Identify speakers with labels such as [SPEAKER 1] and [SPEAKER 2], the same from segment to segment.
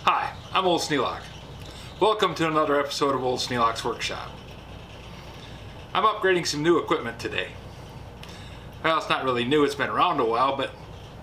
[SPEAKER 1] Hi, I'm Old Sneelock. Welcome to another episode of Old Sneelock's Workshop. I'm upgrading some new equipment today. Well, it's not really new, it's been around a while, but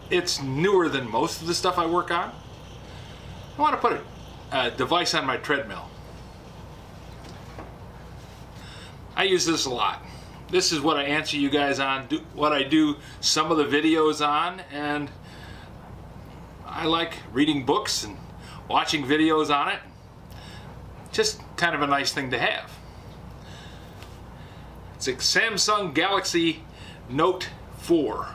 [SPEAKER 1] it's newer than most of the stuff I work on. I want to put a device on my treadmill. I use this a lot. This is what I answer you guys on, what I do some of the videos on, and I like reading books and watching videos on it. Just kind of a nice thing to have. It's a Samsung Galaxy Note 4.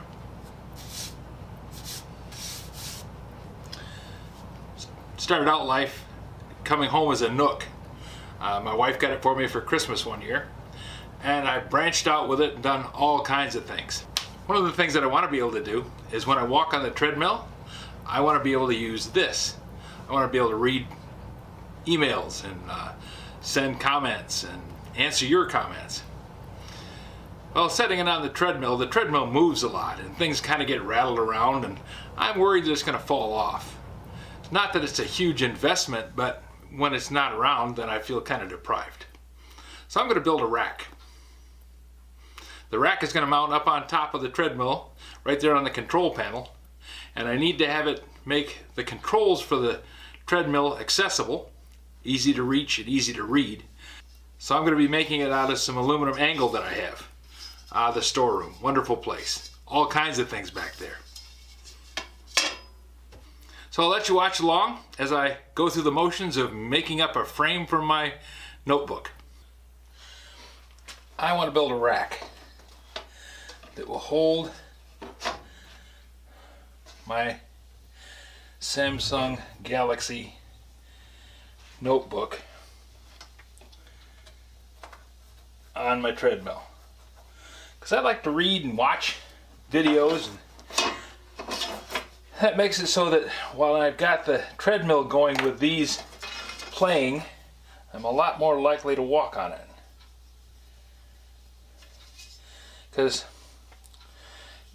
[SPEAKER 1] Started out life coming home as a Nook. My wife got it for me for Christmas one year, and I branched out with it and done all kinds of things. One of the things that I want to be able to do is when I walk on the treadmill, I want to be able to use this. I want to be able to read emails and send comments and answer your comments. Well, setting it on the treadmill moves a lot and things kind of get rattled around, and I'm worried that it's going to fall off. Not that it's a huge investment, but when it's not around, then I feel kind of deprived. So I'm going to build a rack. The rack is going to mount up on top of the treadmill, right there on the control panel, and I need to have it make the controls for the treadmill accessible, easy to reach and easy to read. So I'm going to be making it out of some aluminum angle that I have. The storeroom, wonderful place. All kinds of things back there. So I'll let you watch along as I go through the motions of making up a frame for my notebook. I want to build a rack that will hold my Samsung Galaxy notebook on my treadmill, because I like to read and watch videos, and that makes it so that while I've got the treadmill going with these playing, I'm a lot more likely to walk on it, because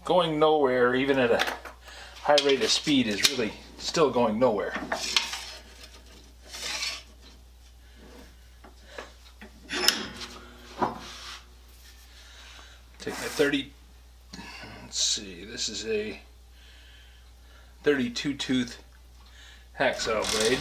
[SPEAKER 1] going nowhere even at a high rate of speed is really still going nowhere. Take my 30, let's see, this is a 32 tooth hacksaw blade.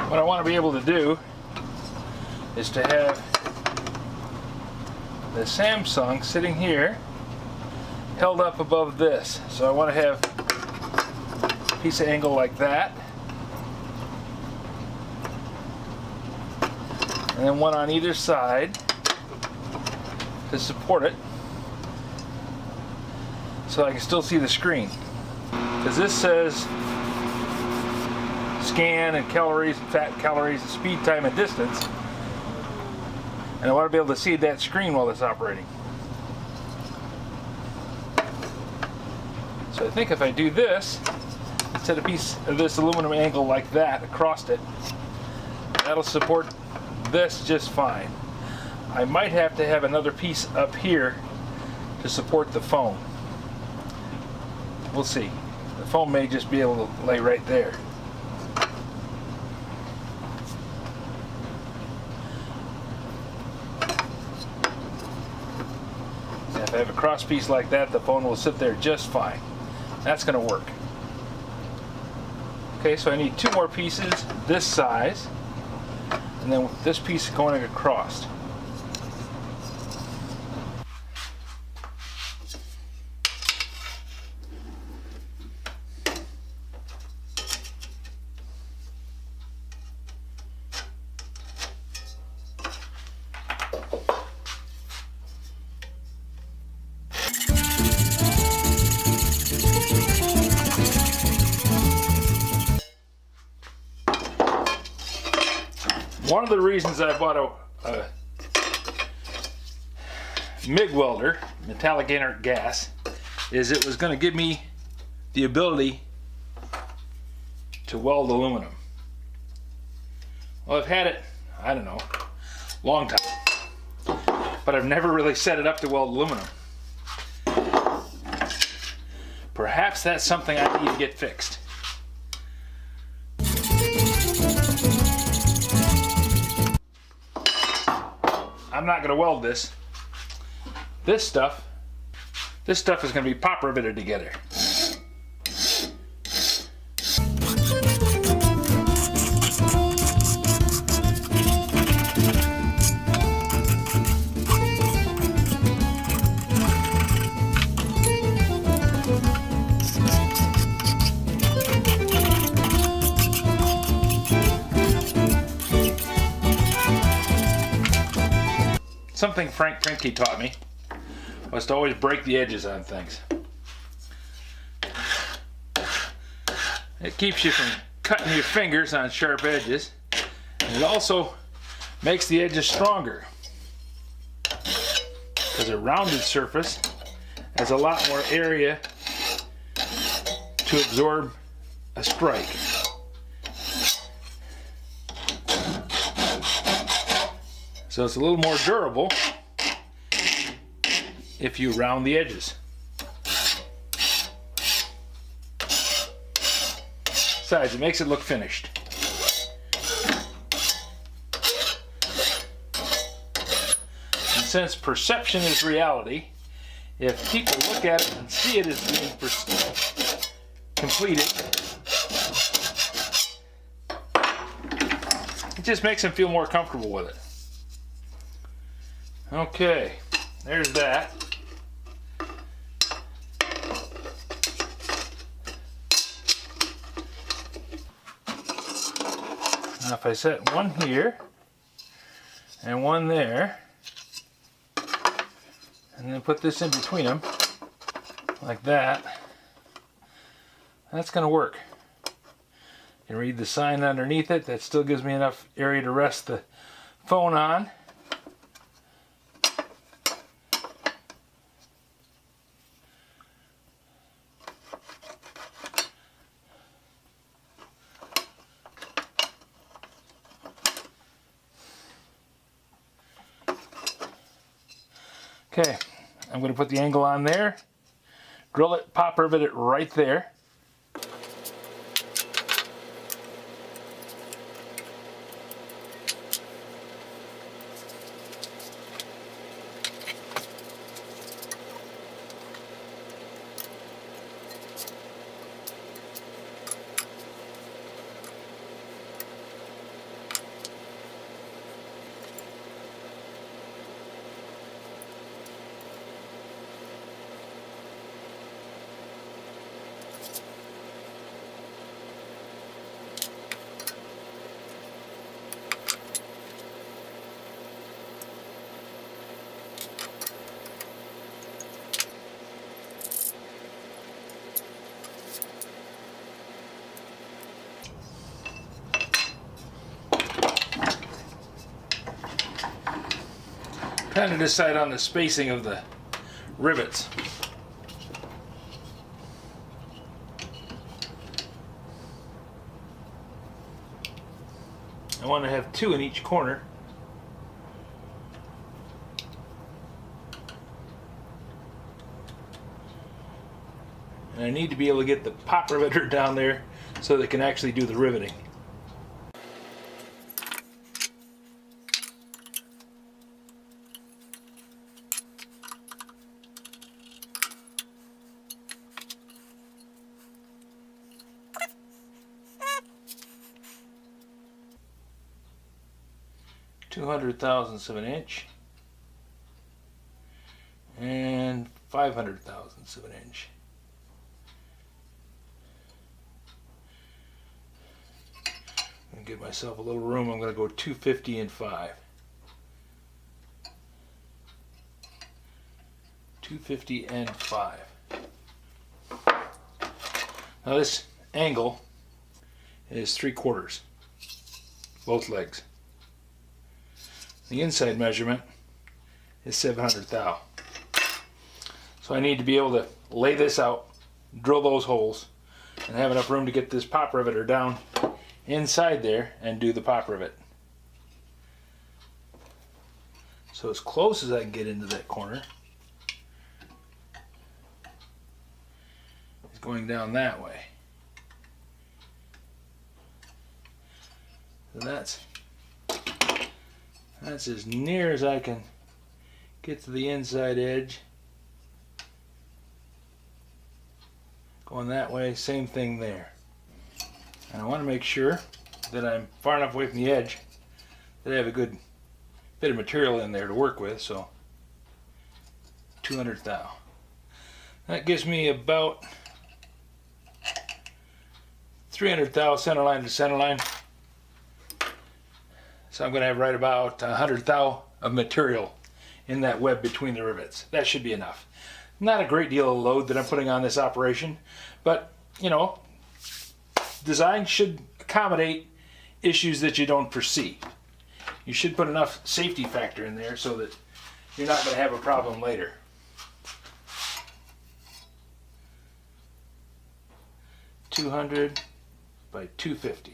[SPEAKER 1] What I want to be able to do is to have the Samsung sitting here held up above this. So I want to have a piece of angle like that, and then one on either side to support it so I can still see the screen, because this says scan and calories and fat calories and speed, time, and distance, and I want to be able to see that screen while it's operating. So I think if I do this, set a piece of this aluminum angle like that across it, that'll support this just fine. I might have to have another piece up here to support the phone. We'll see. The phone may just be able to lay right there. If I have a cross piece like that, the phone will sit there just fine. That's going to work. Okay, so I need two more pieces this size, and then this piece going across. One of the reasons I bought MIG welder, metallic inert gas, is it was going to give me the ability to weld aluminum. Well, I've had it, I don't know, long time, but I've never really set it up to weld aluminum. Perhaps that's something I need to get fixed. I'm not going to weld this. This stuff is going to be pop riveted together. Something Frank Krinke taught me was to always break the edges on things. It keeps you from cutting your fingers on sharp edges, and it also makes the edges stronger, because a rounded surface has a lot more area to absorb a strike. So it's a little more durable if you round the edges. Besides, it makes it look finished. And since perception is reality, if people look at it and see it as being completed, it just makes them feel more comfortable with it. Okay, there's that. Now if I set one here and one there, and then put this in between them, like that, that's going to work. You can read the sign underneath it. That still gives me enough area to rest the phone on. Okay, I'm going to put the angle on there, drill it, pop rivet it right there. Trying to decide on the spacing of the rivets. I want to have 2 in each corner. And I need to be able to get the pop riveter down there so they can actually do the riveting. $200,000ths of an inch and 500,000ths of an inch. I'm going to give myself a little room. I'm going to go 250 and 5. 250 and 5. Now this angle is 3/4, both legs. The inside measurement is 700 thou. So I need to be able to lay this out, drill those holes, and have enough room to get this pop riveter down inside there and do the pop rivet. So as close as I can get into that corner is going down that way. So that's as near as I can get to the inside edge. Going that way, same thing there. And I want to make sure that I'm far enough away from the edge that I have a good bit of material in there to work with, so 200 thou. That gives me about 300 thou center line to center line. So I'm going to have right about 100 thou of material in that web between the rivets. That should be enough. Not a great deal of load that I'm putting on this operation, but you know, design should accommodate issues that you don't foresee. You should put enough safety factor in there so that you're not going to have a problem later. $200 by $250.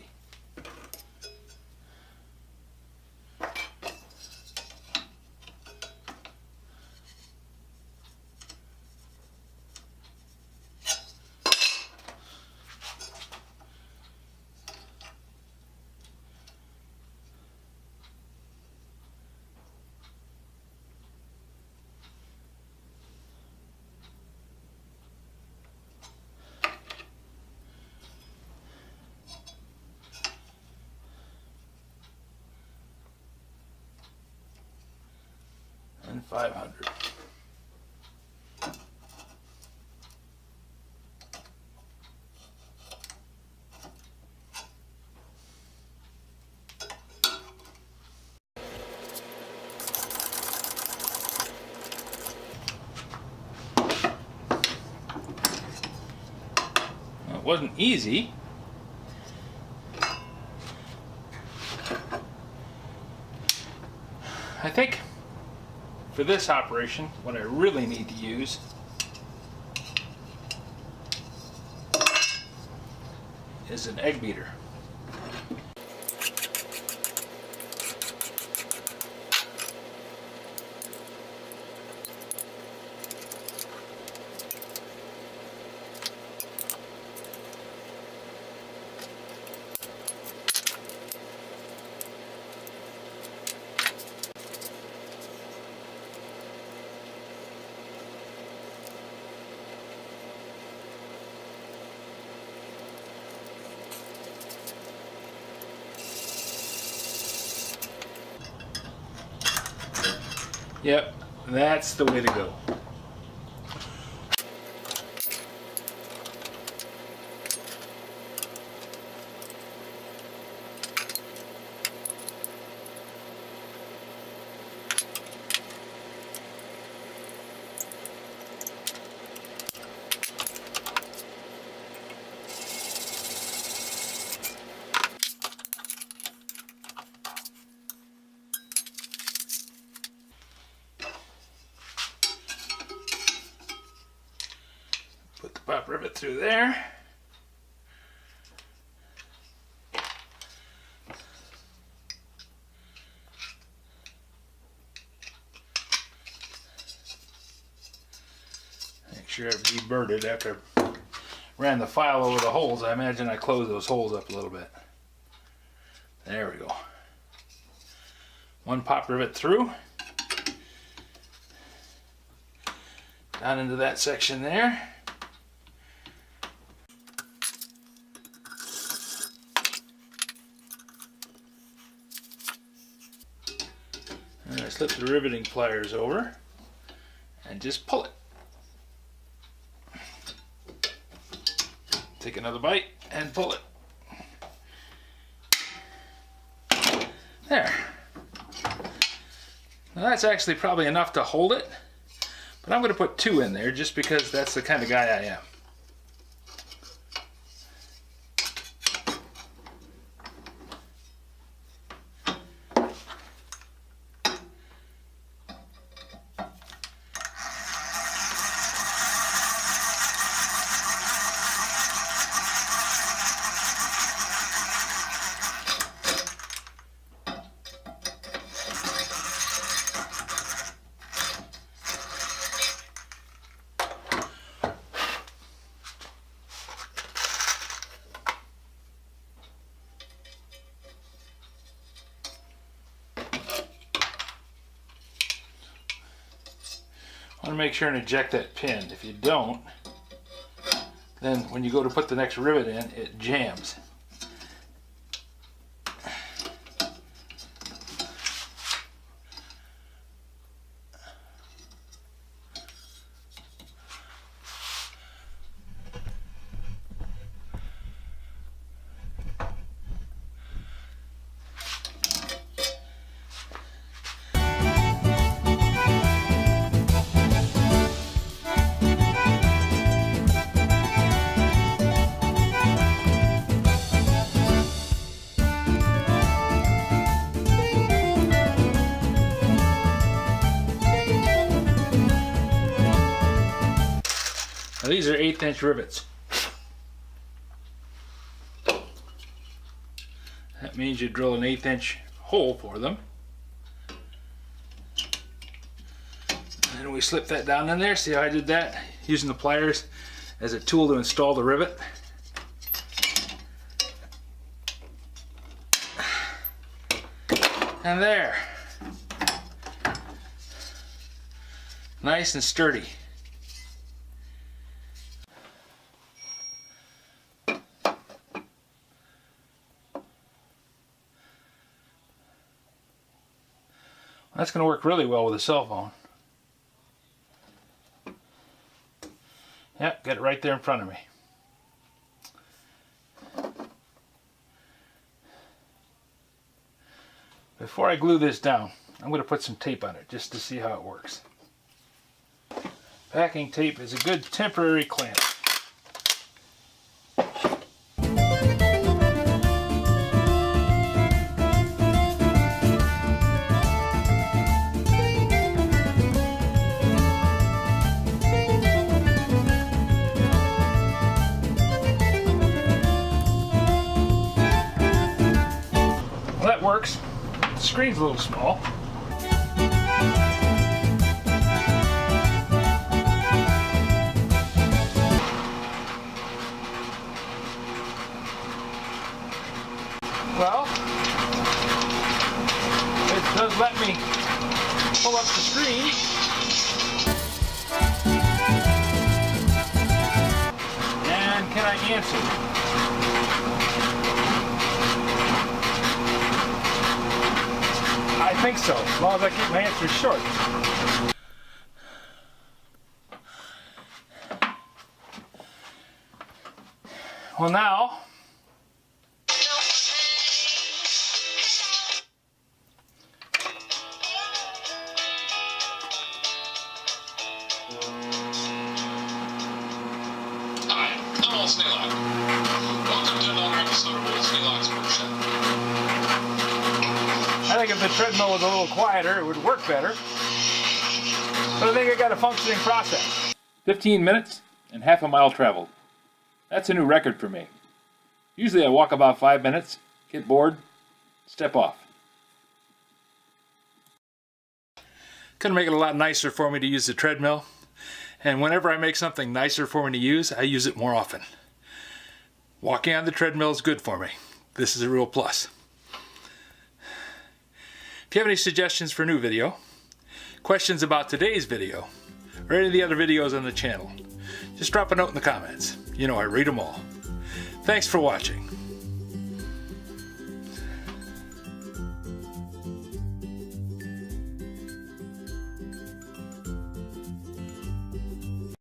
[SPEAKER 1] And 500. It wasn't easy. I think for this operation, what I really need to use is an egg beater. Yep, that's the way to go. Put the pop rivet through there. Make sure I've deburred after I ran the file over the holes. I imagine I closed those holes up a little bit. There we go. One pop rivet through. Down into that section there. And I slip the riveting pliers over and just pull it. Take another bite and pull it. There. Now that's actually probably enough to hold it, but I'm going to put 2 in there just because that's the kind of guy I am. want to make sure and eject that pin. If you don't, then when you go to put the next rivet in, it jams. Now these are 1/8 inch rivets. That means you drill an 1/8 inch hole for them. And we slip that down in there. See how I did that? Using the pliers as a tool to install the rivet. And there. Nice and sturdy. That's going to work really well with a cell phone. Yep, got it right there in front of me. Before I glue this down, I'm going to put some tape on it just to see how it works. Packing tape is a good temporary clamp. Works. The screen's a little small. Well, it does let me pull up the screen. And can I answer? I think so, as long as I keep my answers short. Well now,
[SPEAKER 2] Hi, I'm Old Snare. Welcome to another episode of Old Snare's Workshop.
[SPEAKER 1] I think if the treadmill was a little quieter, it would work better. But I think I got a functioning process. 15 minutes and half a mile traveled. That's a new record for me. Usually I walk about 5 minutes, get bored, step off. Gonna make it a lot nicer for me to use the treadmill. And whenever I make something nicer for me to use, I use it more often. Walking on the treadmill is good for me. This is a real plus. If you have any suggestions for a new video, questions about today's video, or any of the other videos on the channel, just drop a note in the comments. You know I read them all. Thanks for watching.